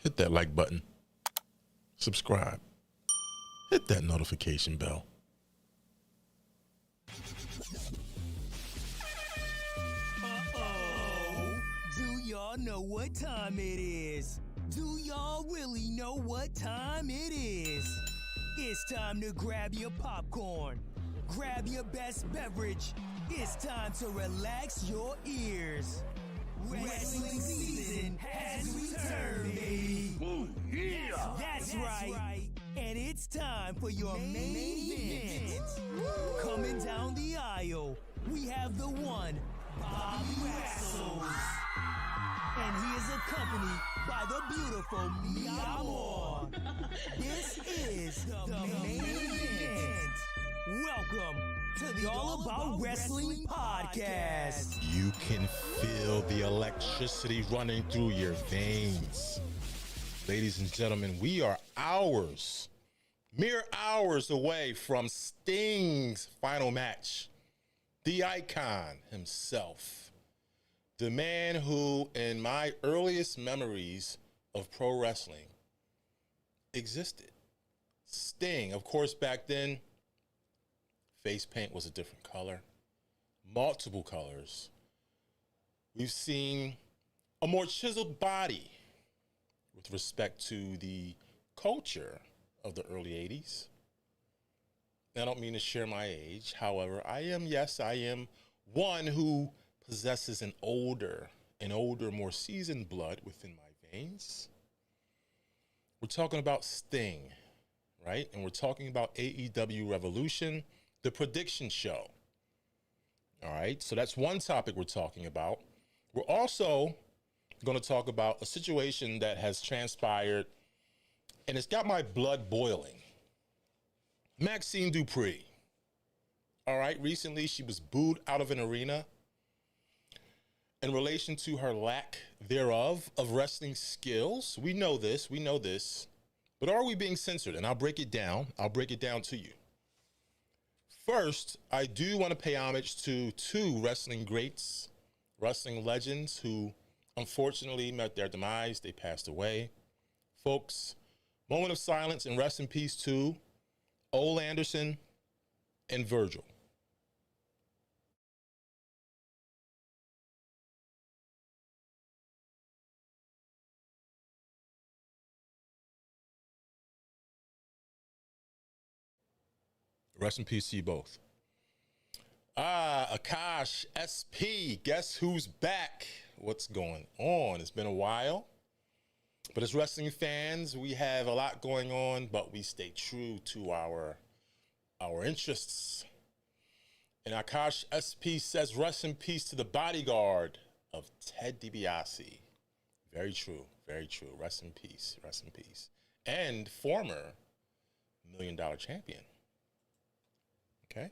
Hit that like button. Subscribe. Hit that notification bell. Do y'all know what time it is? Do y'all really know what time it is? It's time to grab your popcorn, grab your best beverage. It's time to relax your ears. Wrestling season has returned, baby. Ooh, yeah. That's right. And it's time for your main event. Coming down the aisle, we have the one, Bobby Wrestles. And he is accompanied by the beautiful Mia Moore. This is the main event. Welcome to the All About Wrestling podcast. You can feel the electricity running through your veins. Ladies and gentlemen, we are mere hours away from Sting's final match. The icon himself. The man who, in my earliest memories of pro wrestling, existed. Sting, of course, back then, face paint was a different color, multiple colors. We've seen a more chiseled body with respect to the culture of the early 80s. I don't mean to share my age. However, I am one who possesses an older, more seasoned blood within my veins. We're talking about Sting, right? And we're talking about AEW Revolution, the prediction show. All right, so that's one topic we're talking about. We're also going to talk about a situation that has transpired, and it's got my blood boiling. Maxine Dupri. All right, recently she was booed out of an arena in relation to her lack thereof of wrestling skills. We know this. But are we being censored? And I'll break it down. To you. First, I do want to pay homage to two wrestling greats, wrestling legends who unfortunately met their demise. They passed away. Folks, moment of silence and rest in peace to Ole Anderson and Virgil. Rest in peace to you both. Akash SP, guess who's back? What's going on? It's been a while. But as wrestling fans, we have a lot going on, but we stay true to our interests. And Akash SP says, rest in peace to the bodyguard of Ted DiBiase. Very true. Rest in peace. And former $1 Million champion. Okay.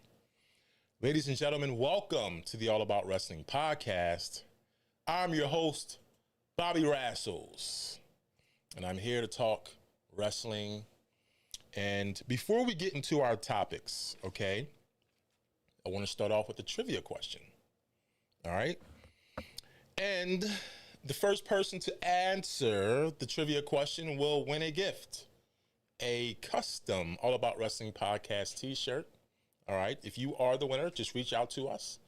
Ladies and gentlemen, welcome to the All About Wrestling podcast. I'm your host, Bobby Wrestles, and I'm here to talk wrestling. And before we get into our topics, okay, I want to start off with a trivia question. All right. And the first person to answer the trivia question will win a gift, a custom All About Wrestling podcast t-shirt. All right, if you are the winner, just reach out to us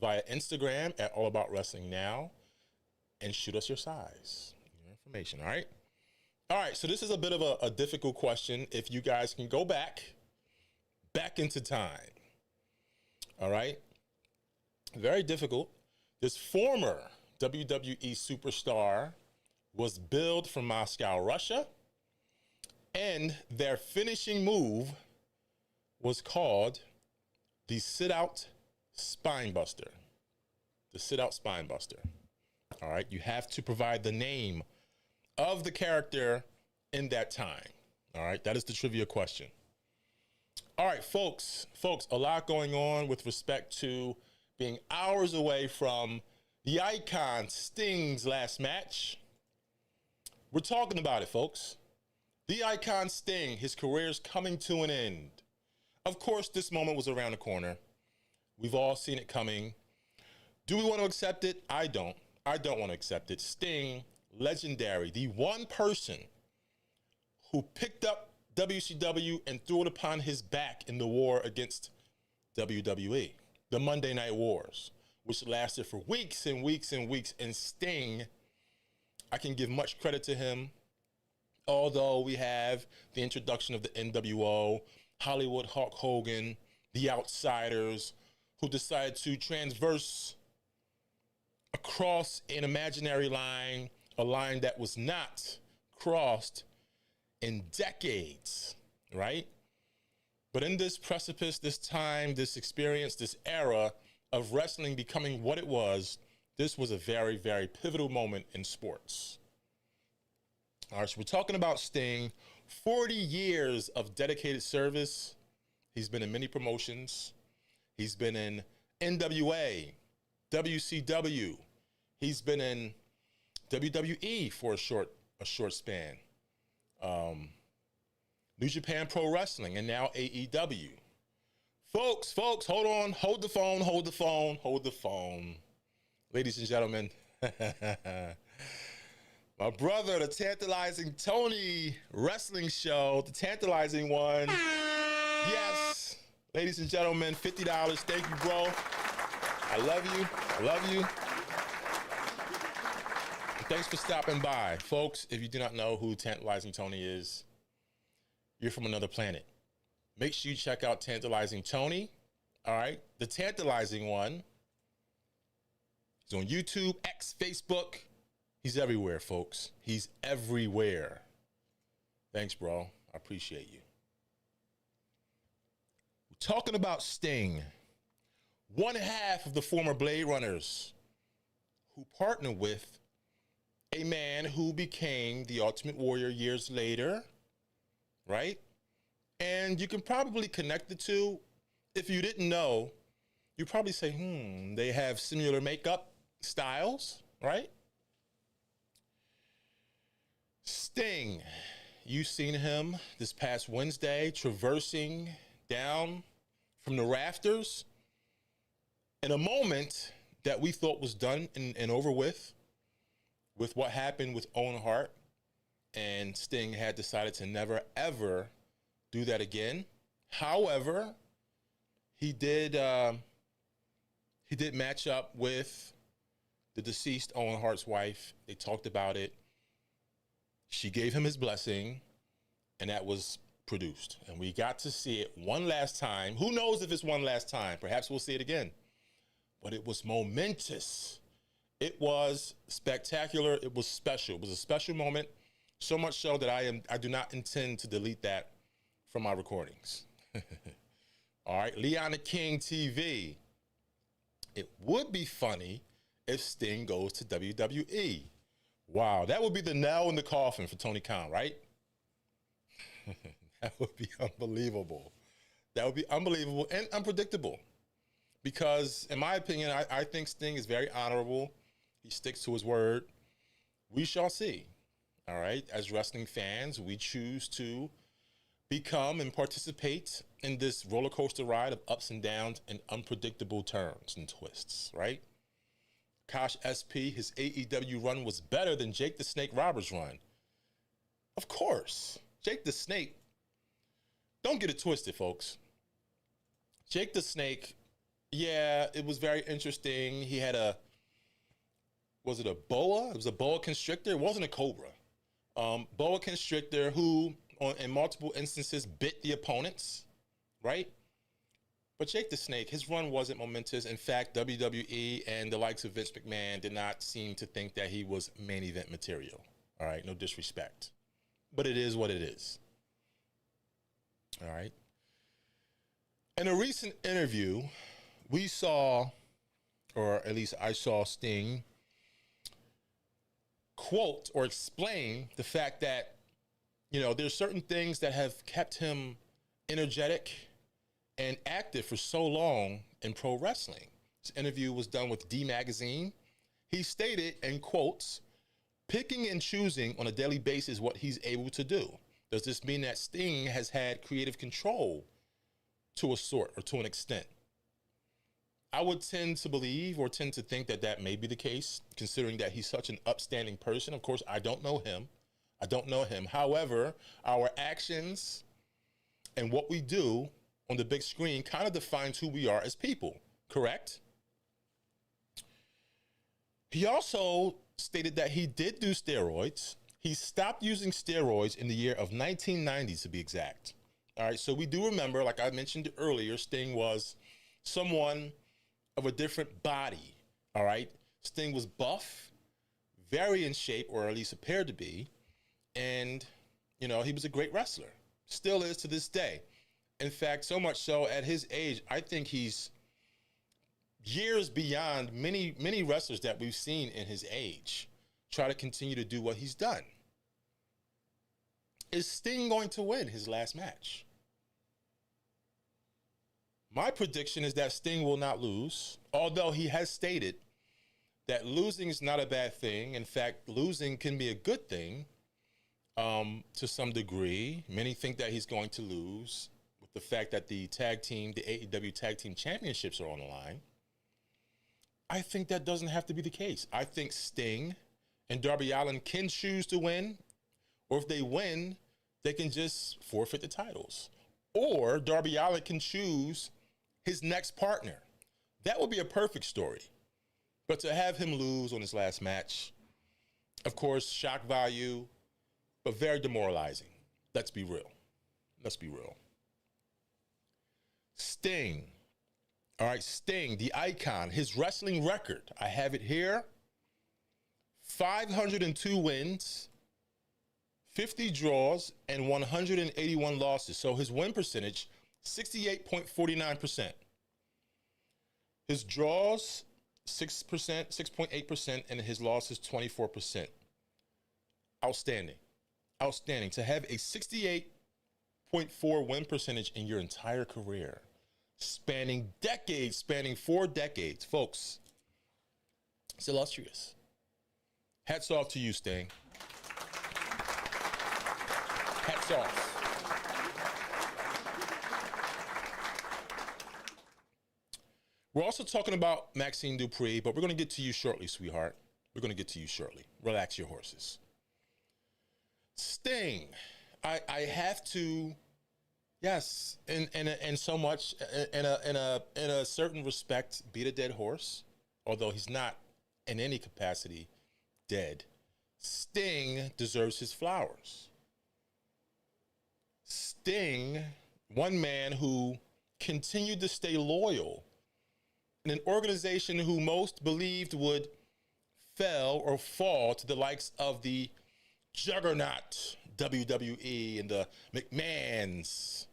via Instagram at allaboutwrestlingnow and shoot us your size, your information, all right? All right, so this is a bit of a difficult question. If you guys can go back into time, all right? Very difficult. This former WWE superstar was billed from Moscow, Russia, and their finishing move was called the sit-out spine buster. The sit-out spine buster. All right, you have to provide the name of the character in that time. All right, that is the trivia question. All right, folks, a lot going on with respect to being hours away from the icon Sting's last match. We're talking about it, folks. The icon Sting, his career is coming to an end. Of course, this moment was around the corner. We've all seen it coming. Do we want to accept it? I don't want to accept it. Sting, legendary, the one person who picked up WCW and threw it upon his back in the war against WWE, the Monday Night Wars, which lasted for weeks and weeks and weeks. And Sting, I can give much credit to him, although we have the introduction of the NWO, Hollywood Hulk Hogan, the Outsiders, who decided to transverse across an imaginary line, a line that was not crossed in decades, right? But in this precipice, this time, this experience, this era of wrestling becoming what it was, this was a very, very pivotal moment in sports. All right, so we're talking about Sting, 40 years of dedicated service. He's been in many promotions. He's been in NWA, WCW. He's been in WWE for a short span. New Japan Pro Wrestling, and now AEW. Folks, hold on, hold the phone. Ladies and gentlemen, my brother, the Tantalizing Tony wrestling show, the tantalizing one. Yes, ladies and gentlemen, $50. Thank you, bro. I love you. And thanks for stopping by. Folks, if you do not know who Tantalizing Tony is, you're from another planet. Make sure you check out Tantalizing Tony. All right, the tantalizing one. He's on YouTube, X, Facebook. He's everywhere, folks. He's everywhere. Thanks, bro. I appreciate you. We're talking about Sting, one half of the former Blade Runners, who partnered with a man who became the Ultimate Warrior years later, right? And you can probably connect the two. If you didn't know, you probably say, they have similar makeup styles, right? Sting, you've seen him this past Wednesday traversing down from the rafters in a moment that we thought was done and over with what happened with Owen Hart. And Sting had decided to never, ever do that again. However, he did match up with the deceased Owen Hart's wife. They talked about it. She gave him his blessing, and that was produced. And we got to see it one last time. Who knows if it's one last time? Perhaps we'll see it again. But it was momentous. It was spectacular. It was special. It was a special moment. So much so that I do not intend to delete that from my recordings. All right, Leon the King TV. It would be funny if Sting goes to WWE. Wow, that would be the nail in the coffin for Tony Khan, right? That would be unbelievable. That would be unbelievable and unpredictable. Because, in my opinion, I think Sting is very honorable. He sticks to his word. We shall see. All right, as wrestling fans, we choose to become and participate in this roller coaster ride of ups and downs and unpredictable turns and twists, right? Kosh SP, his AEW run was better than Jake the Snake Roberts' run. Of course. Jake the Snake, don't get it twisted, folks. Jake the Snake, yeah, it was very interesting. He had was it a boa? It was a boa constrictor. It wasn't a cobra. Boa constrictor who, in multiple instances, bit the opponents, right? But Jake the Snake, his run wasn't momentous. In fact, WWE and the likes of Vince McMahon did not seem to think that he was main event material. All right, no disrespect. But it is what it is. All right. In a recent interview, we saw, or at least I saw Sting quote or explain the fact that, there's certain things that have kept him energetic and active for so long in pro wrestling. This interview was done with D Magazine. He stated, in quotes, picking and choosing on a daily basis what he's able to do. Does this mean that Sting has had creative control to a sort or to an extent? I would tend to believe or tend to think that that may be the case, considering that he's such an upstanding person. Of course, I don't know him. I don't know him. However, our actions and what we do on the big screen kind of defines who we are as people, correct? He also stated that he did do steroids. He stopped using steroids in the year of 1990, to be exact. All right, so we do remember, like I mentioned earlier, Sting was someone of a different body, all right? Sting was buff, very in shape, or at least appeared to be, and, you know, he was a great wrestler. Still is to this day. In fact, so much so, at his age, I think he's years beyond many wrestlers that we've seen in his age try to continue to do what he's done. Is Sting going to win his last match? My prediction is that Sting will not lose, although he has stated that losing is not a bad thing. In fact, losing can be a good thing to some degree. Many think that he's going to lose with the fact that the AEW Tag Team Championships are on the line. I think that doesn't have to be the case. I think Sting and Darby Allin can choose to win, or if they win, they can just forfeit the titles. Or Darby Allin can choose his next partner. That would be a perfect story. But to have him lose on his last match, of course, shock value, but very demoralizing. Let's be real. Let's be real. Sting. All right, Sting, the icon, his wrestling record, I have it here. 502 wins, 50 draws, and 181 losses. So his win percentage, 68.49%. His draws, 6.8%, and his losses, 24%. Outstanding. Outstanding. To have a 68.4 win percentage in your entire career, spanning decades, spanning 4 decades, folks, it's illustrious. Hats off to you, Sting. Hats off. We're also talking about Maxine Dupri, but we're going to get to you shortly, sweetheart. We're going to get to you shortly. Relax your horses. Sting, I have to, yes, and so much in a certain respect, beat a dead horse, although he's not in any capacity dead. Sting deserves his flowers. Sting, one man who continued to stay loyal in an organization who most believed would fail or fall to the likes of the juggernaut WWE and the McMahons,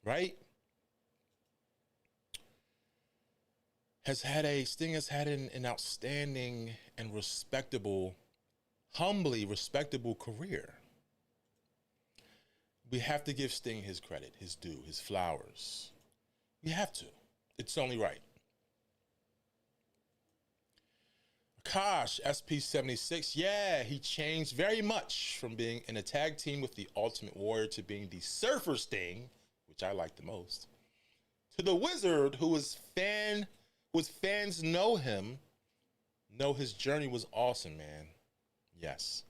right? Sting has had an outstanding and respectable, humbly respectable career. We have to give Sting his credit, his due, his flowers. We have to. It's only right. Akash, SP76, yeah, he changed very much from being in a tag team with the Ultimate Warrior to being the Surfer Sting, which I like the most, to the Wizard, who fans know him, know his journey was awesome, man. Yes.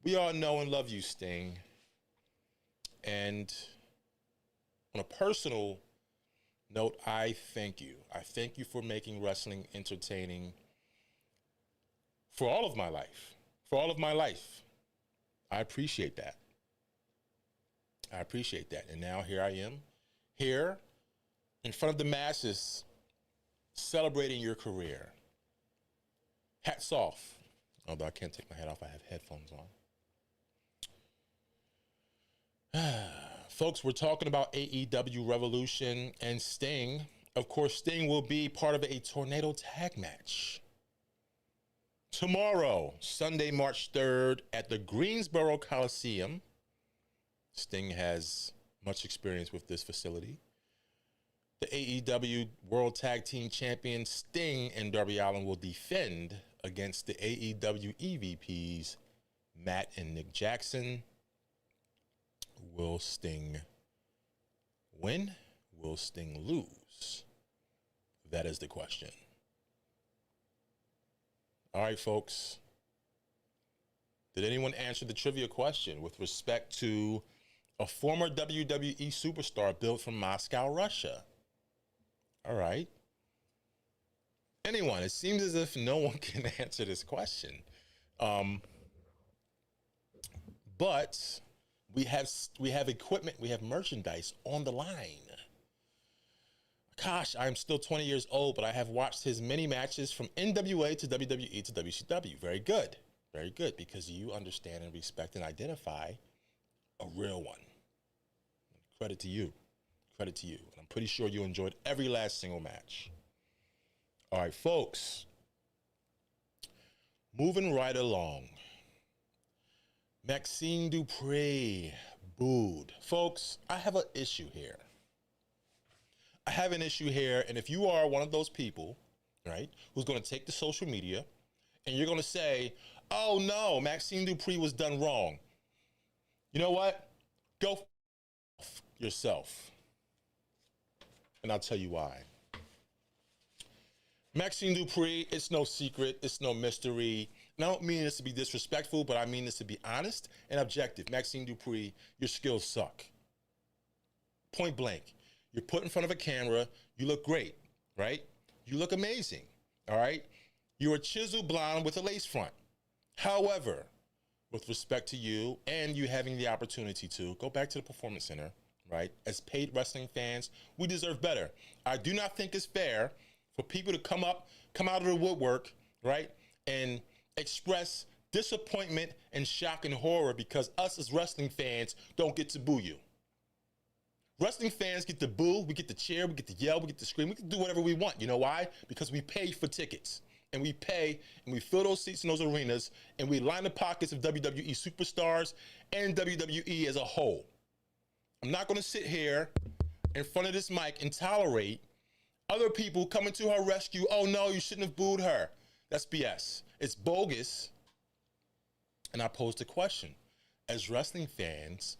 We all know and love you, Sting. And on a personal note, I thank you. I thank you for making wrestling entertaining for all of my life. For all of my life. I appreciate that. I appreciate that. And now here I am, here in front of the masses, celebrating your career. Hats off. Although I can't take my hat off, I have headphones on. Folks, we're talking about AEW Revolution and Sting. Of course, Sting will be part of a tornado tag match tomorrow, Sunday, March 3rd, at the Greensboro Coliseum. Sting has much experience with this facility. The AEW World Tag Team Champion Sting and Darby Allin will defend against the AEW EVPs Matt and Nick Jackson. Will Sting win? Will Sting lose? That is the question. All right, folks. Did anyone answer the trivia question with respect to a former WWE superstar built from Moscow, Russia? All right. Anyone? It seems as if no one can answer this question. But we have equipment, we have merchandise on the line. Gosh, I'm still 20 years old, but I have watched his many matches from NWA to WWE to WCW. Very good. Very good, because you understand and respect and identify a real one. Credit to you. Credit to you. And I'm pretty sure you enjoyed every last single match. All right, folks. Moving right along. Maxine Dupri booed. Folks, I have an issue here. I have an issue here, and if you are one of those people, right, who's going to take to social media and you're going to say, oh no, Maxine Dupri was done wrong. You know what? Go f yourself. And I'll tell you why. Maxine Dupri, it's no secret, it's no mystery. And I don't mean this to be disrespectful, but I mean this to be honest and objective. Maxine Dupri, your skills suck. Point blank. You're put in front of a camera, you look great, right? You look amazing, all right? You're a chiseled blonde with a lace front. However, with respect to you and you having the opportunity to go back to the Performance Center, right? As paid wrestling fans, we deserve better. I do not think it's fair for people to come out of the woodwork, right? And express disappointment and shock and horror because us as wrestling fans don't get to boo you. Wrestling fans get to boo, we get to cheer, we get to yell, we get to scream, we can do whatever we want. You know why? Because we pay for tickets. And we pay, and we fill those seats in those arenas, and we line the pockets of WWE superstars and WWE as a whole. I'm not gonna sit here in front of this mic and tolerate other people coming to her rescue. Oh no, you shouldn't have booed her. That's BS. It's bogus. And I posed a question. As wrestling fans,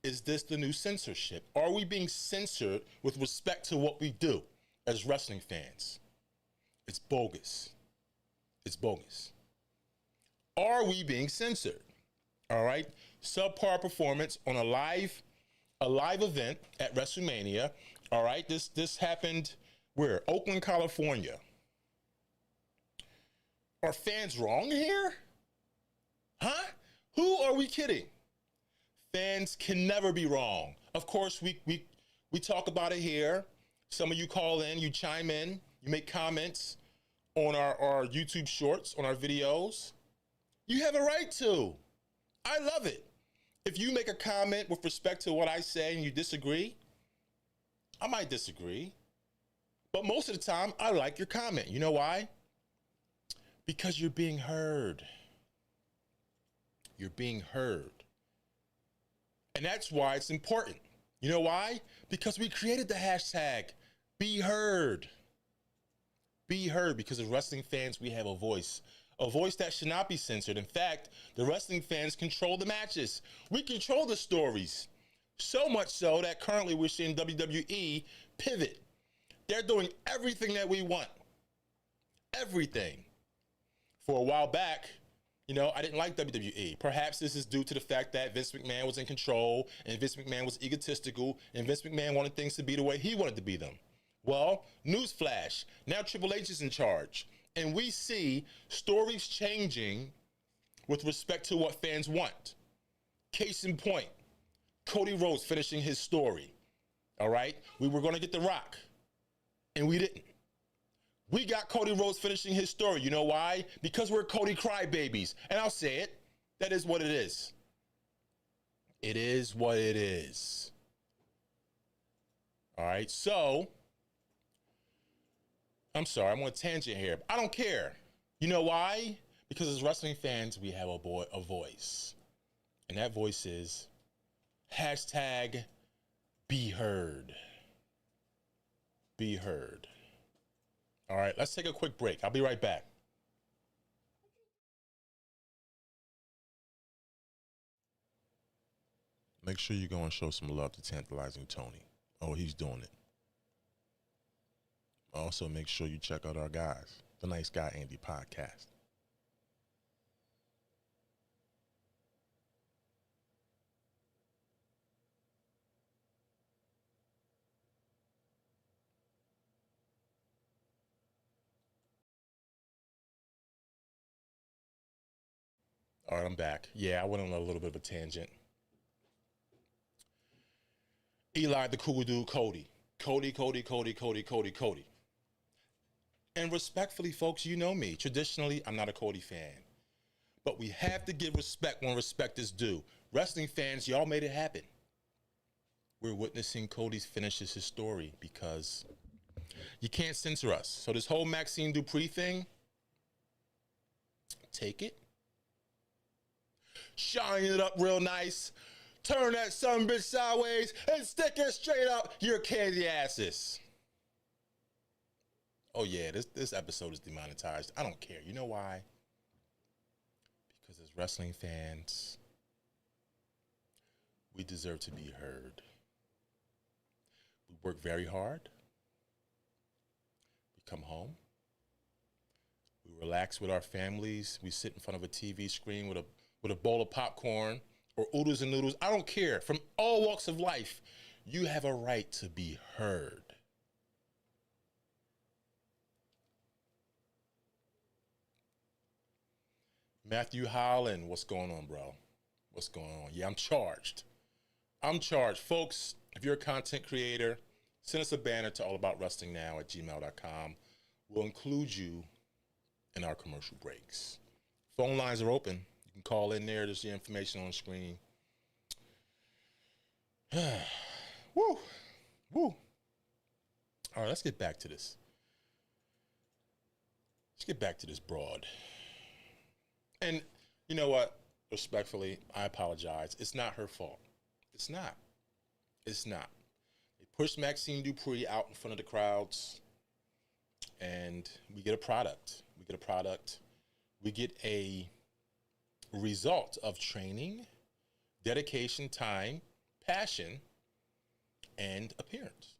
is this the new censorship? Are we being censored with respect to what we do as wrestling fans? It's bogus. It's bogus. Are we being censored? All right. Subpar performance on a live event at WrestleMania. All right. This happened where? Oakland, California. Are fans wrong here? Huh? Who are we kidding? Fans can never be wrong. Of course, we talk about it here. Some of you call in, you chime in, you make comments on our YouTube shorts, on our videos. You have a right to. I love it. If you make a comment with respect to what I say and you disagree, I might disagree. But most of the time, I like your comment. You know why? Because you're being heard. You're being heard. And that's why it's important. You know why? Because we created the hashtag, Be Heard. Be heard, because as wrestling fans, we have a voice that should not be censored. In fact, the wrestling fans control the matches. We control the stories. So much so that currently we're seeing WWE pivot. They're doing everything that we want. Everything. For a while back, you know, I didn't like WWE. Perhaps this is due to the fact that Vince McMahon was in control and Vince McMahon was egotistical and Vince McMahon wanted things to be the way he wanted to be them. Well, newsflash, now Triple H is in charge. And we see stories changing with respect to what fans want. Case in point, Cody Rhodes finishing his story. All right? We were going to get The Rock, and we didn't. We got Cody Rhodes finishing his story. You know why? Because we're Cody crybabies. And I'll say it. That is what it is. It is what it is. All right, so I'm sorry, I'm on a tangent here. I don't care. You know why? Because as wrestling fans, we have a voice. And that voice is hashtag Be Heard. Be heard. All right, let's take a quick break. I'll be right back. Make sure you go and show some love to Tantalizing Tony. Oh, he's doing it. Also, make sure you check out our guys, the Nice Guy Andy podcast. All right, I'm back. Yeah, I went on a little bit of a tangent. Eli, the cool dude, Cody. Cody. And respectfully, folks, you know me. Traditionally, I'm not a Cody fan. But we have to give respect when respect is due. Wrestling fans, y'all made it happen. We're witnessing Cody's finishes his story because you can't censor us. So this whole Maxine Dupri thing, take it, shine it up real nice, turn that sumbitch sideways, and stick it straight up your candy asses. Oh yeah, this episode is demonetized. I don't care. You know why? Because as wrestling fans, we deserve to be heard. We work very hard. We come home. We relax with our families. We sit in front of a TV screen with a bowl of popcorn or oodles and noodles. I don't care. From all walks of life, you have a right to be heard. Matthew Holland, what's going on, bro? What's going on? Yeah, I'm charged. Folks, if you're a content creator, send us a banner to allaboutwrestlingnow@gmail.com. We'll include you in our commercial breaks. Phone lines are open. You can call in there. There's the information on the screen. Woo. All right, let's get back to this. Let's get back to this broad. And you know what? Respectfully, I apologize. It's not her fault. It's not. They pushed Maxine Dupri out in front of the crowds, and we get a product. We get a result of training, dedication, time, passion, and appearance.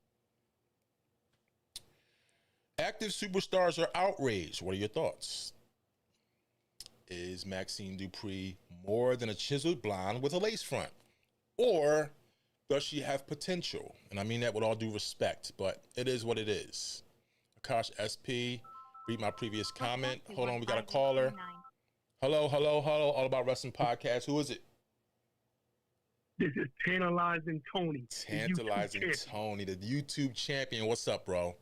Active superstars are outraged. What are your thoughts? Is Maxine Dupri more than a chiseled blonde with a lace front? Or does she have potential? And I mean that with all due respect, but it is what it is. Akash SP, read my previous comment. Hold on, we got a caller. Hello, All About Wrestling Podcast. Who is it? This is Tantalizing Tony. Tantalizing Tony, the YouTube champion. What's up, bro?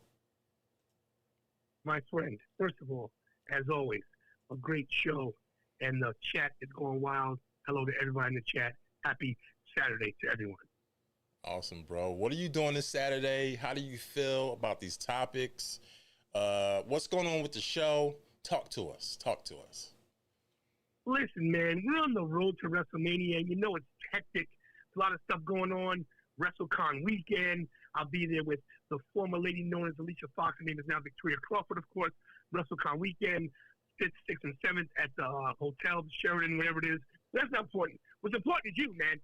My friend, first of all, as always, a great show, and the chat is going wild. Hello to everybody in the chat. Happy Saturday to everyone. Awesome, bro. What are you doing this Saturday? How do you feel about these topics? What's going on with the show? Talk to us. Listen, man, we're on the road to WrestleMania. You know it's hectic. There's a lot of stuff going on. WrestleCon weekend. I'll be there with the former lady known as Alicia Fox. Her name is now Victoria Crawford, of course. WrestleCon weekend. 5th, 6th, and 7th at the hotel, Sheridan, whatever it is. That's not important. What's important is you, man.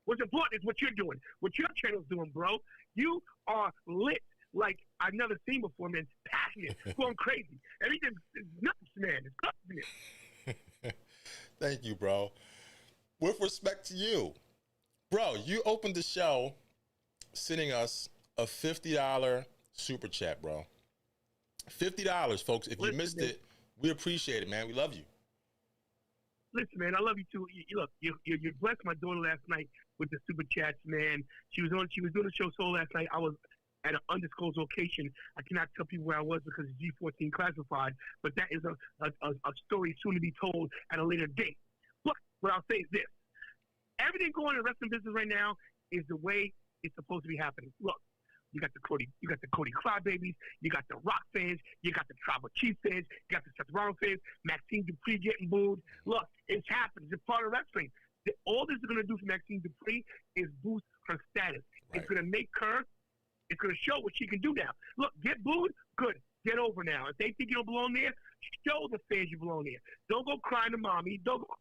What's important is what you're doing, what your channel's doing, bro. You are lit like I've never seen before, man. Passionate, going crazy. Everything's nuts, man. It's nuts, man. Thank you, bro. With respect to you, bro, you opened the show sending us a $50 super chat, bro. $50, folks. If you missed it, we appreciate it, man. We love you. Listen, man, I love you too. Look, you blessed my daughter last night with the super chats, man. She was doing the show solo last night. I was at an undisclosed location. I cannot tell people where I was because it's G14 classified, but that is a story soon to be told at a later date. Look, what I'll say is this. Everything going in the wrestling business right now is the way it's supposed to be happening. Look, you got the Cody Crybabies, you got the Rock fans, you got the Tribal Chief fans, you got the Seth Rollins fans, Maxine Dupri getting booed. Look, it's happening. It's part of wrestling. All this is going to do for Maxine Dupri is boost her status. Right. It's going to make her, it's going to show what she can do now. Look, get booed, good. Get over now. If they think you don't belong there, show the fans you belong there. Don't go crying to mommy. Don't go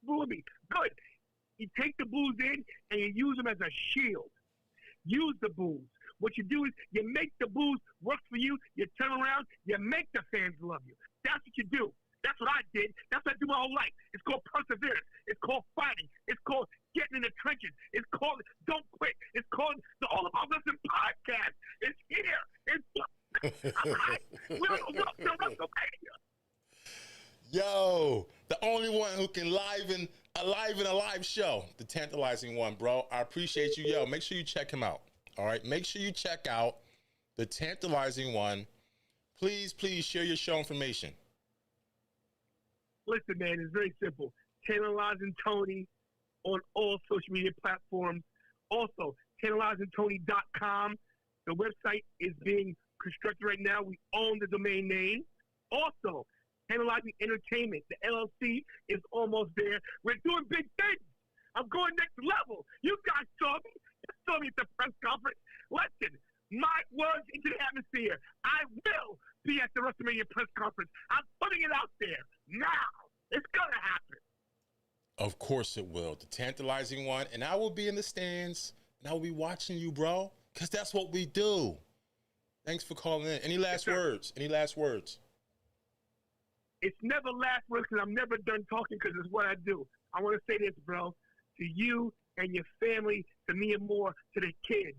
boo me. Good. You take the boos in and you use them as a shield. Use the boos. What you do is you make the boos work for you. You turn around, you make the fans love you. That's what you do. That's what I did. That's what I do my whole life. It's called perseverance. It's called fighting. It's called getting in the trenches. It's called don't quit. It's called the All About Wrestling podcast. It's here. It's we're to WrestleMania. Yo, The only one who can liven a live show. The Tantalizing One, bro. I appreciate you. Yo, make sure you check him out. All right? Make sure you check out the Tantalizing One. Please, please share your show information. Listen, man, it's very simple. Tantalizing Tony on all social media platforms. Also, tantalizingtony.com. The website is being constructed right now. We own the domain name. Also, Tantalizing Entertainment, the LLC, is almost there. We're doing big things. I'm going next level. You guys saw me. You saw me at the press conference. Listen, my words into the atmosphere. I will be at the WrestleMania press conference. I'm putting it out there now. It's going to happen. Of course it will. The Tantalizing One. And I will be in the stands, and I will be watching you, bro, because that's what we do. Thanks for calling in. Any last words? Any last words? It's never last words because I'm never done talking because it's what I do. I want to say this, bro, to you and your family, to me and more, to the kids.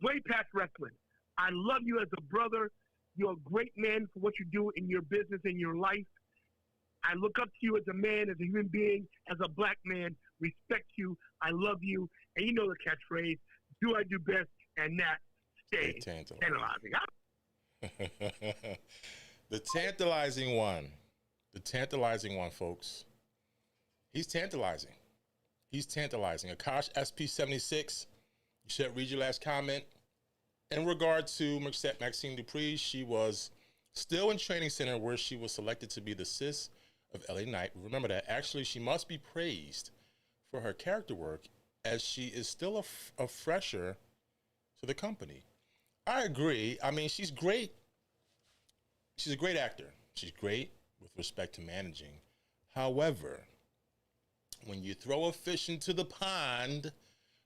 Way past wrestling. I love you as a brother. You're a great man for what you do in your business and your life. I look up to you as a man, as a human being, as a black man. Respect you. I love you. And you know the catchphrase, do I do best, and that stays tantalizing. The Tantalizing One. The Tantalizing One, folks. He's tantalizing. He's tantalizing. Akash SP76, you should read your last comment. In regard to Maxine Dupri, she was still in training center where she was selected to be the sis of LA Knight. Remember that. Actually, she must be praised for her character work as she is still a fresher to the company. I agree. I mean, she's great. She's a great actor. She's great with respect to managing. However, when you throw a fish into the pond,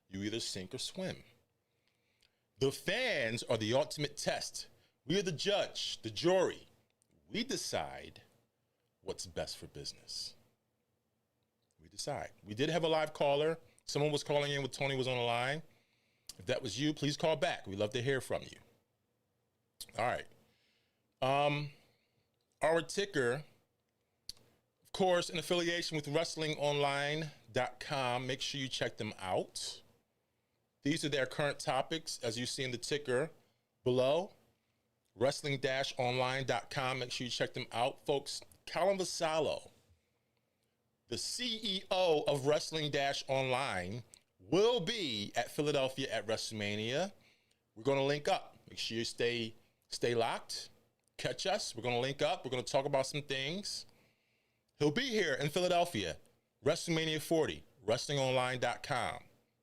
you either sink or swim. The fans are the ultimate test. We are the judge, the jury. We decide what's best for business. We decide. We did have a live caller. Someone was calling in when Tony was on the line. If that was you, please call back. We'd love to hear from you. All right. Our ticker, of course, in affiliation with WrestlingOnline.com. Make sure you check them out. These are their current topics, as you see in the ticker below. Wrestling-online.com. Make sure you check them out. Folks, Colin Vassallo, the CEO of Wrestling-Online, will be at Philadelphia at WrestleMania. We're going to link up. Make sure you stay locked. Catch us. We're going to link up. We're going to talk about some things. He'll be here in Philadelphia, WrestleMania 40, WrestlingOnline.com.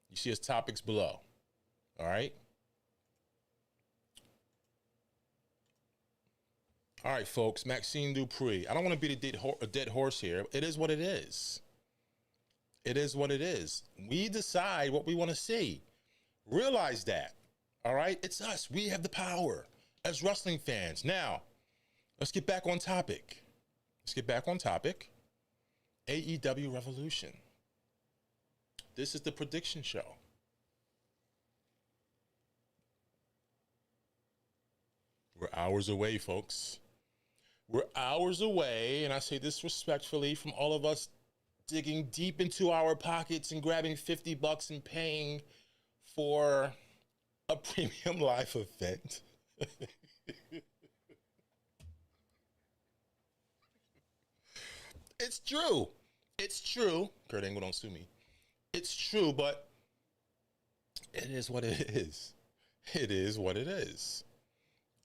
You see his topics below. All right? All right, folks. Maxine Dupri. I don't want to beat a dead horse here. It is what it is. It is what it is. We decide what we want to see. Realize that. All right? It's us. We have the power as wrestling fans. Now, let's get back on topic. AEW Revolution. This is the prediction show. We're hours away, folks. We're hours away, and I say this respectfully, from all of us digging deep into our pockets and grabbing $50 and paying for a premium live event. It's true. It's true. Kurt Angle, don't sue me. It's true, but it is what it is. It is what it is.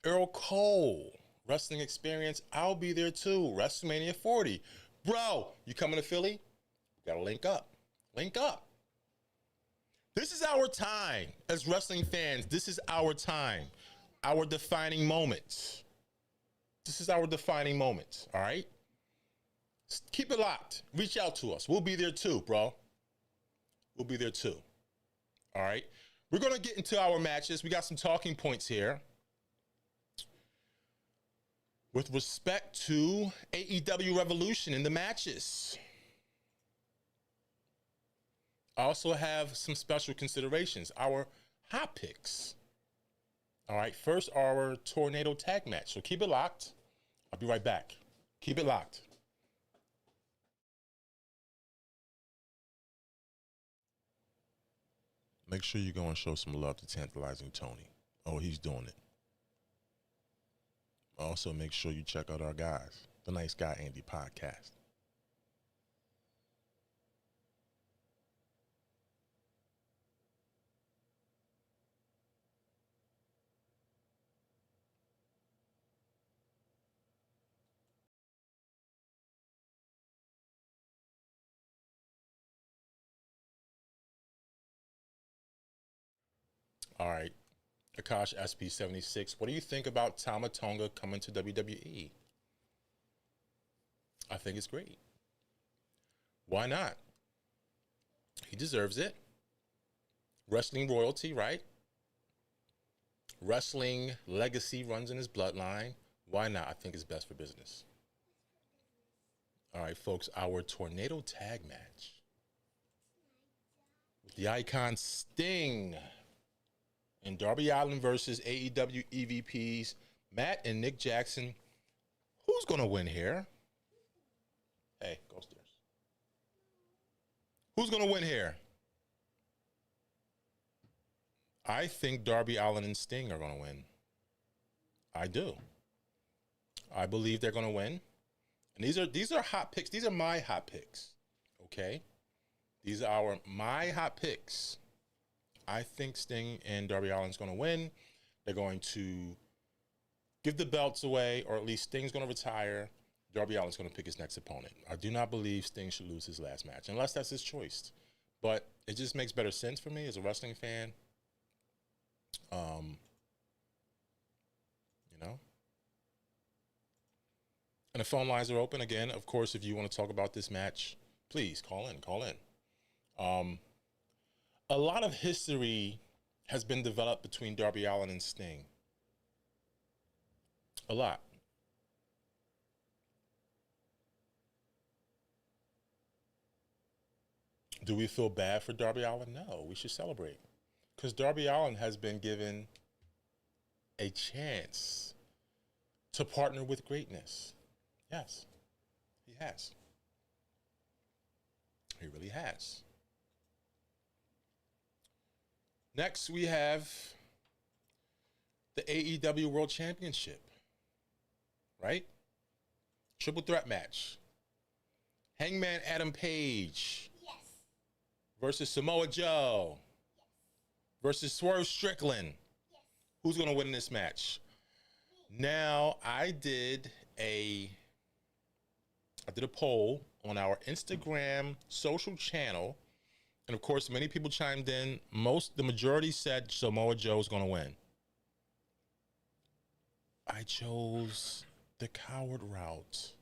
Earl Cole, Wrestling Experience. I'll be there too. WrestleMania 40. Bro, you coming to Philly? We gotta link up. Link up. This is our time as wrestling fans. This is our time. Our defining moment. This is our defining moment, all right? Keep it locked. Reach out to us. We'll be there too, bro. We'll be there too. All right? We're going to get into our matches. We got some talking points here. With respect to AEW Revolution in the matches. I also have some special considerations. Our hot picks. All right, first, our Tornado Tag match. So keep it locked. I'll be right back. Keep it locked. make sure you go and show some love to Tantalizing Tony. Oh, he's doing it. Also, make sure you check out our guys, the Nice Guy Andy podcast. All right, Akash SP76, what do you think about Tama Tonga coming to WWE? I think it's great. Why not? He deserves it. Wrestling royalty, right? Wrestling legacy runs in his bloodline. Why not? I think it's best for business. All right, folks, our tornado tag match. The Icon Sting and Darby Allin versus AEW EVPs Matt and Nick Jackson. Who's going to win here? Hey, go upstairs. Who's going to win here? I think Darby Allin and Sting are going to win. I do. I believe they're going to win. And these are hot picks. These are my hot picks. Okay? These are my hot picks. I think Sting and Darby Allin's going to win. They're going to give the belts away, or at least Sting's going to retire. Darby Allin's going to pick his next opponent. I do not believe Sting should lose his last match, unless that's his choice. But it just makes better sense for me as a wrestling fan. You know? And the phone lines are open again. Of course, if you want to talk about this match, please call in. A lot of history has been developed between Darby Allin and Sting. A lot. Do we feel bad for Darby Allin? No, we should celebrate. Because Darby Allin has been given a chance to partner with greatness. Yes, he has. He really has. Next, we have the AEW World Championship, right? Triple threat match. Hangman Adam Page versus Samoa Joe versus Swerve Strickland. Who's going to win this match? Now, I did a poll on our Instagram social channel. And of course, many people chimed in. The majority said Samoa Joe's going to win. I chose the coward route.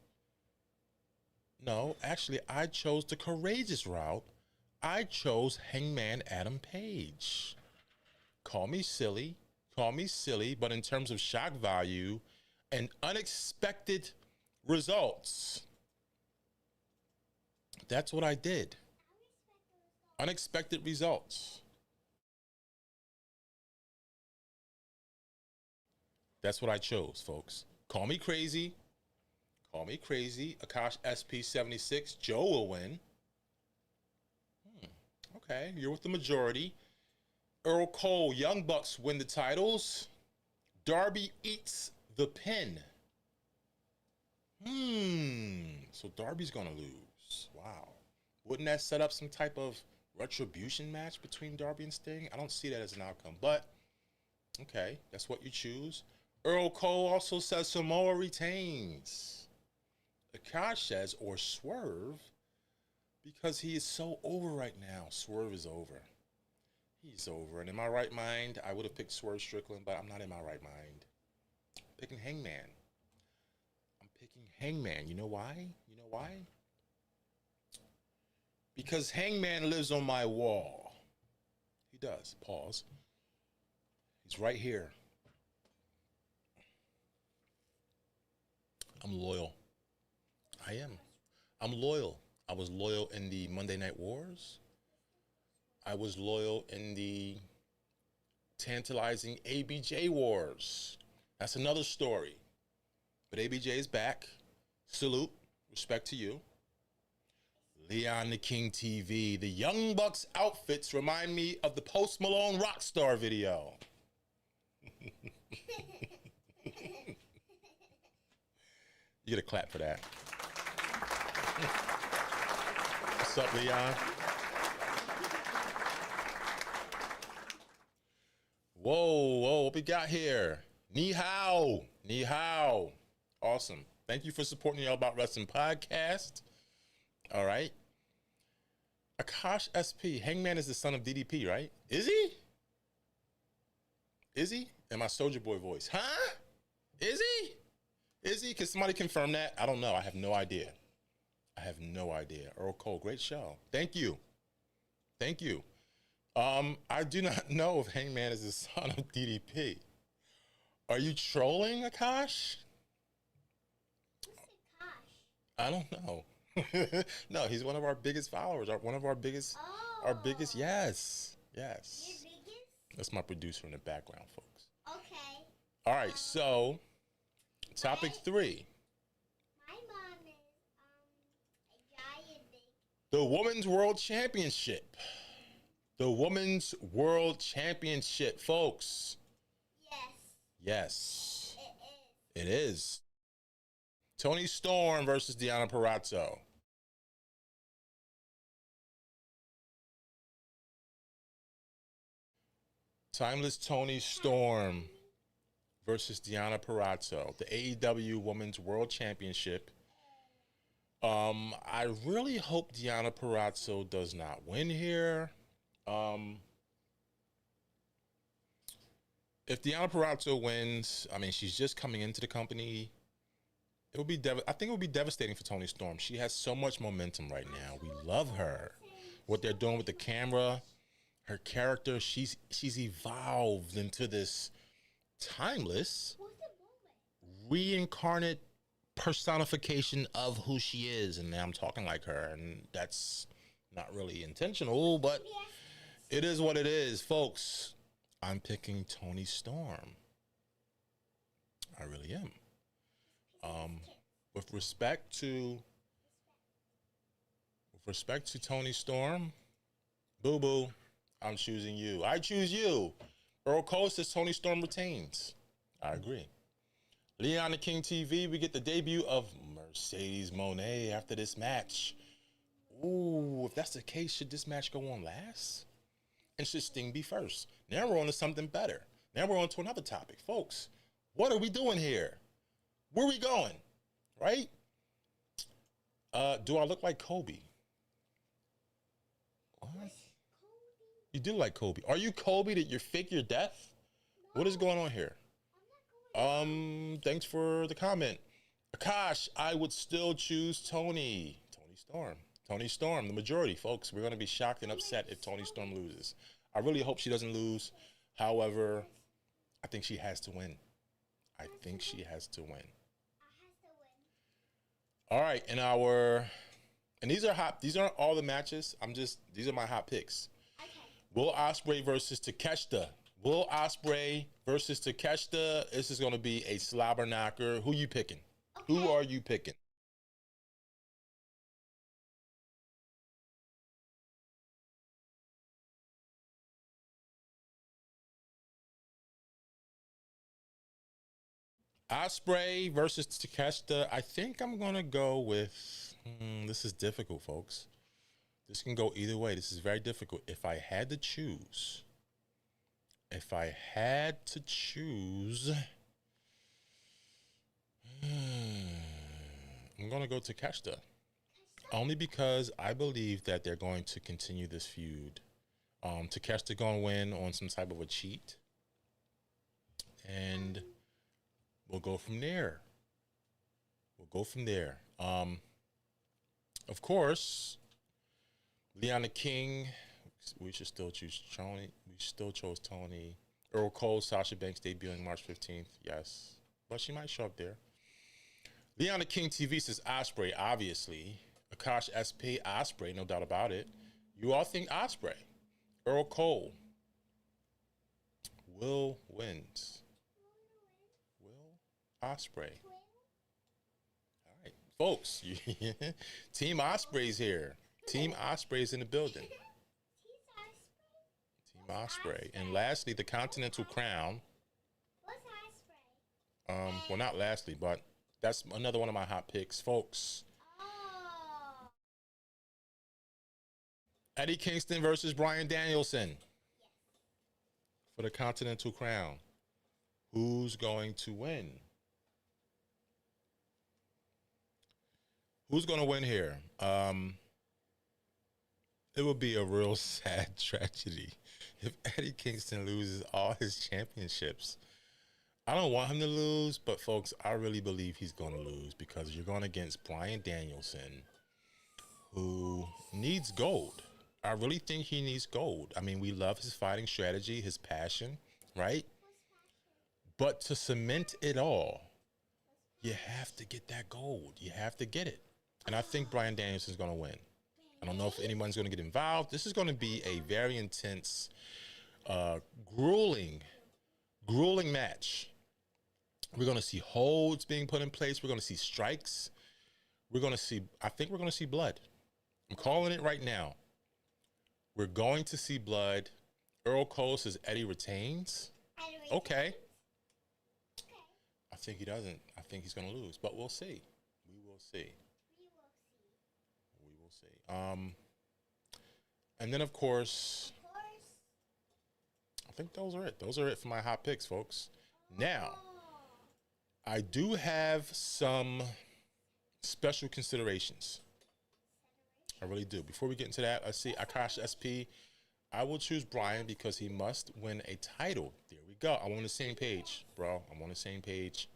No, actually, I chose the courageous route. I chose Hangman Adam Page. Call me silly, but in terms of shock value and unexpected results, that's what I did. Unexpected results. That's what I chose, folks. Call me crazy. Akash SP76. Joe will win. Okay, you're with the majority. Earl Cole, Young Bucks win the titles. Darby eats the pin. So Darby's going to lose. Wow. Wouldn't that set up some type of retribution match between Darby and Sting? I don't see that as an outcome, but okay, that's what you choose. Earl Cole also says Samoa retains. Akash says, or Swerve, because he is so over right now. Swerve is over. He's over. And in my right mind, I would have picked Swerve Strickland, but I'm not in my right mind. I'm picking Hangman. You know why? Because Hangman lives on my wall. He does. Pause. He's right here. I'm loyal. I am. I'm loyal. I was loyal in the Monday Night Wars. I was loyal in the tantalizing ABJ Wars. That's another story. But ABJ is back. Salute. Respect to you. Leon the King TV. The Young Bucks outfits remind me of the Post Malone Rockstar video. You get a clap for that. What's up, Leon? Whoa, what we got here? Ni hao. Ni hao. Awesome. Thank you for supporting the All About Wrestling podcast. All right. Akash SP. Hangman is the son of DDP, right? Is he? Is he? In my Soulja Boy voice. Huh? Is he? Is he? Can somebody confirm that? I don't know. I have no idea. I have no idea. Earl Cole, great show. Thank you. Thank you. I do not know if Hangman is the son of DDP. Are you trolling, Akash? I don't know. No, he's one of our biggest followers. One of our biggest, yes. Yes. Your biggest? That's my producer in the background, folks. Okay. All right, so topic 3. My mom is a giant big. The Women's World Championship. The Women's World Championship, folks. Yes. Yes. It is. Toni Storm versus Deonna Purrazzo. Timeless Toni Storm versus Deonna Purrazzo. The AEW Women's World Championship. I really hope Deonna Purrazzo does not win here. If Deonna Purrazzo wins, I mean, she's just coming into the company. It would be I think it would be devastating for Toni Storm. She has so much momentum right now. We love her. What they're doing with the camera, her character, she's evolved into this timeless, reincarnate personification of who she is. And I'm talking like her, and that's not really intentional, but it is what it is, folks. I'm picking Toni Storm. I really am. With respect to Toni Storm, boo boo, I'm choosing you. I choose you. Earl Cole says Toni Storm retains. I agree. Leon the King TV, we get the debut of Mercedes Moné after this match. Ooh, if that's the case, should this match go on last? And should Sting be first? Now we're on to something better. Now we're on to another topic. Folks, what are we doing here? Where are we going? Right? Do I look like Kobe? What? You do like Kobe. Are you Kobe? Did you fake your death? What is going on here? Thanks for the comment. Akash, I would still choose Toni Storm. Toni Storm, the majority, folks. We're going to be shocked and upset if Toni Storm loses. I really hope she doesn't lose. However, I think she has to win. I think she has to win. All right, and these are hot. These aren't all the matches. These are my hot picks. Okay. Will Ospreay versus Takeshita. Will Ospreay versus Takeshita. This is going to be a slobber knocker. Who you picking? Okay. Who are you picking? Ospreay versus Takeshita. I think I'm going to go with, this is difficult, folks. This can go either way. This is very difficult. If I had to choose, I'm going to go Takeshita. Only because I believe that they're going to continue this feud. Takeshita going to win on some type of a cheat. And we'll go from there. Of course, Leon the King, we should still choose Tony. We still chose Tony. Earl Cole, Sasha Banks debuting March 15th. Yes. But she might show up there. Leon the King TV says Ospreay, obviously. Akash SP, Ospreay, no doubt about it. You all think Ospreay. Earl Cole. Will wins. Ospreay. All right, folks. Team Ospreay's here. Team Osprey's in the building. He's Team Osprey. And lastly, the Continental Crown. What's Osprey? Well, not lastly, but that's another one of my hot picks, folks. Oh. Eddie Kingston versus Bryan Danielson for the Continental Crown. Who's going to win? Who's going to win here? It would be a real sad tragedy if Eddie Kingston loses all his championships. I don't want him to lose, but folks, I really believe he's going to lose because you're going against Bryan Danielson, who needs gold. I really think he needs gold. I mean, we love his fighting strategy, his passion, right? But to cement it all, you have to get that gold. You have to get it. And I think Bryan Danielson's going to win. I don't know if anyone's going to get involved. This is going to be a very intense, grueling match. We're going to see holds being put in place. We're going to see strikes. I think we're going to see blood. I'm calling it right now. We're going to see blood. Earl Cole says Eddie retains. Okay. I think he doesn't. I think he's going to lose, but we'll see. We will see. And then, of course, I think those are it. Those are it for my hot picks, folks. Now, I do have some special considerations. I really do. Before we get into that, let's see. Akash SP, I will choose Bryan because he must win a title. There we go. I'm on the same page, bro. I'm on the same page.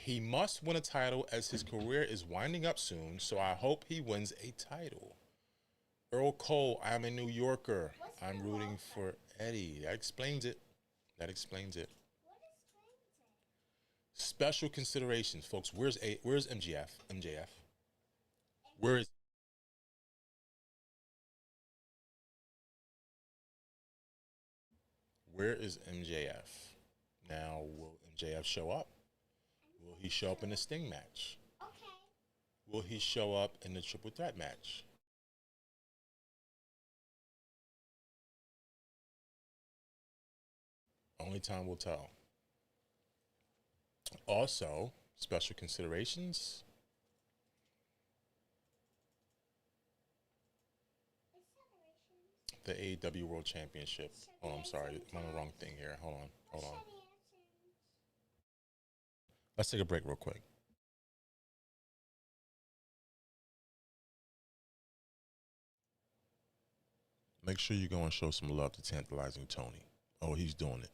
He must win a title as his career is winding up soon, so I hope he wins a title. Earl Cole, I'm a New Yorker. I'm rooting for Eddie. That explains it. Special considerations, folks. Where's MJF? Where is MJF? Now, will MJF show up? Will he show up in the Sting match? Okay. Will he show up in the Triple Threat match? Only time will tell. Also, special considerations. The AEW World Championship. Oh, I'm sorry. I'm on the wrong thing here. Hold on. Let's take a break real quick. Make sure you go and show some love to Tantalizing Tony. Oh, he's doing it.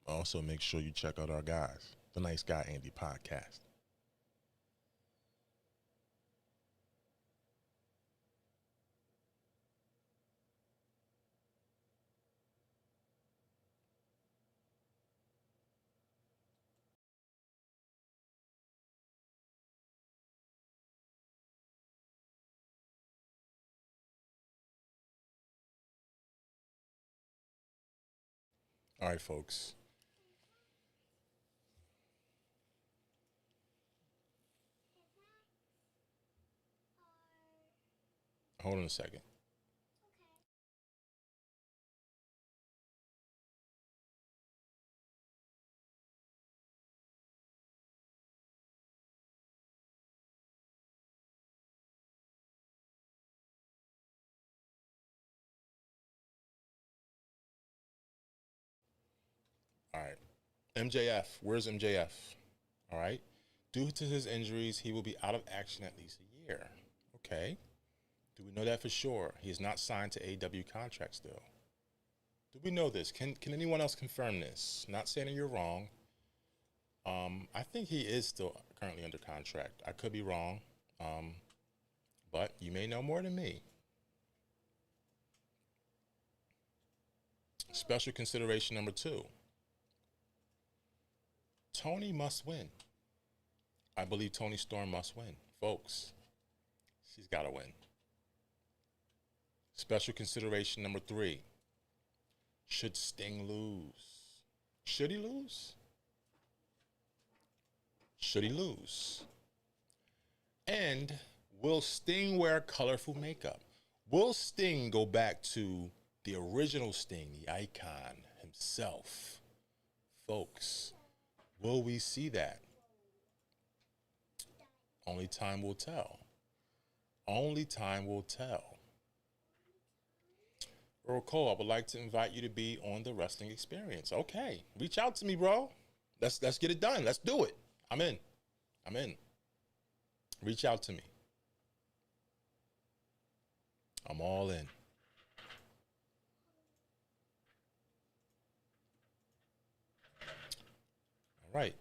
Also, make sure you check out our guys, the Nice Guy Andy podcast. All right, folks. Hold on a second. All right. MJF. Where's MJF? All right. Due to his injuries, he will be out of action at least a year. Okay. Do we know that for sure? He is not signed to AEW contract still. Do we know this? Can anyone else confirm this? Not saying that you're wrong. I think he is still currently under contract. I could be wrong, but you may know more than me. Special consideration number 2. Tony must win. I believe Tony Storm must win. Folks, she's got to win. Special consideration number 3. Should Sting lose? Should he lose? Should he lose? And will Sting wear colorful makeup? Will Sting go back to the original Sting, the icon himself? Folks, will we see that? Only time will tell. Only time will tell. Earl Cole, I would like to invite you to be on the Wrestling Experience. Okay, reach out to me, bro. Let's get it done. Let's do it. I'm in. Reach out to me. I'm all in. All right.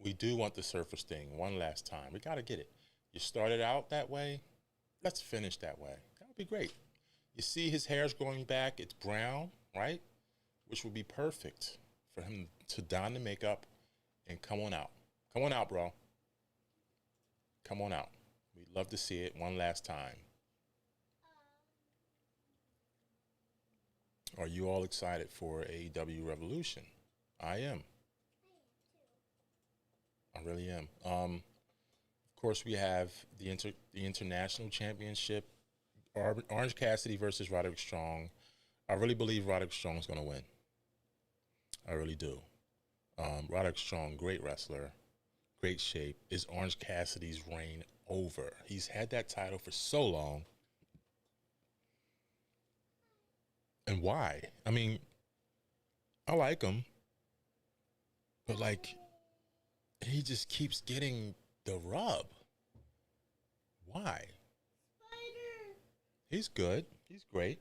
We do want the Surfer Sting one last time. We got to get it. You started out that way. Let's finish that way. That would be great. You see his hair's growing back. It's brown, right? Which would be perfect for him to don the makeup and come on out. Come on out, bro. Come on out. We'd love to see it one last time. Are you all excited for AEW Revolution? I am. I really am. Of course, we have the International Championship, Orange Cassidy versus Roderick Strong. I really believe Roderick Strong is going to win. I really do. Roderick Strong, great wrestler, great shape. Is Orange Cassidy's reign over? He's had that title for so long. And why? I mean, I like him, but like, he just keeps getting the rub. Why? Spider. He's good. He's great.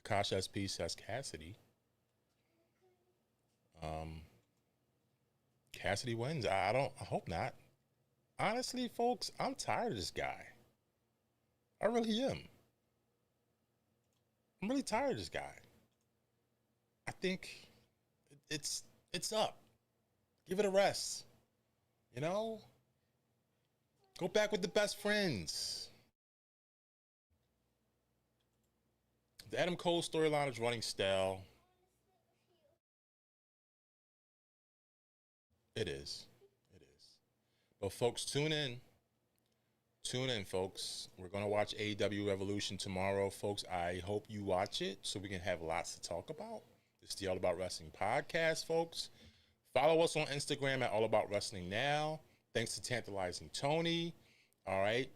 Akash SP says Cassidy. Cassidy wins. I hope not. Honestly, folks, I'm tired of this guy. I really am. I'm really tired of this guy. I think it's up. Give it a rest. You know? Go back with the best friends. The Adam Cole storyline is running stale. It is. But folks, tune in. Tune in, folks. We're going to watch AEW Revolution tomorrow. Folks, I hope you watch it so we can have lots to talk about. It's the All About Wrestling podcast, folks. Follow us on Instagram at allaboutwrestlingnow. Thanks to Tantalizing Tony. All right.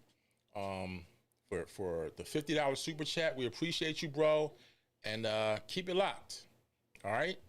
For the $50 super chat, we appreciate you, bro. And keep it locked. All right.